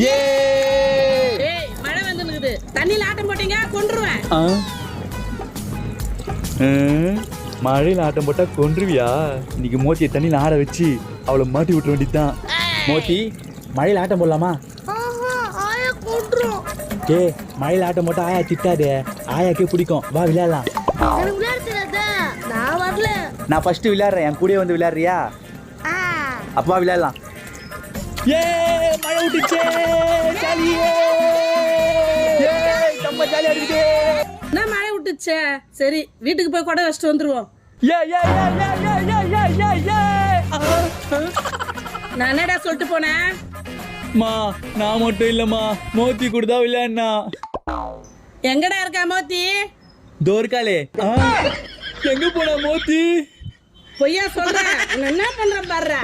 ஏய் மழை வந்துனுக்குது தண்ணில ஆட்டம் போட்டீங்க கொன்றுவேன். மழையில ஆட்டம் போட்டா கொன்றுவியா? இன்னைக்கு மோத்தியை தண்ணியில ஆட வச்சு அவளை மாட்டி விட்டுற வேண்டியதுதான். மோத்தி மழையில ஆட்டம் போடலாமா? ஏ மழையில ஆட்டம் போட்டா ஆயா திட்டாதே, ஆயாக்கே பிடிக்கும். வா விளையாடலாம். நான் ஃபர்ஸ்ட் விளையாடுறேன், என் கூடயே வந்து விளையாடுறியா? அப்பா விளையாடலாம். ஏ மழை விட்டுச்சே, ஜாலியே. ஏ நம்ம ஜாலியா இருக்குது. நான் மழை விட்டுச்சே, சரி வீட்டுக்கு போய் கூட வச்சுட்டு வந்துருவோம். ஏ ஏ ஏ ஏ ஏ ஏ ஏ ஏ. நான் என்னடா சொல்லிட்டு போனேன்? மா நான் மட்டும் இல்லம்மா, மோத்தி கூட தான் விளையாடினா. எங்கடா இருக்கா மோத்தி? தோர்காலே. எங்க போனா மோத்தி? பொய்யா சொல்றேன், என்ன பண்ற பாரு.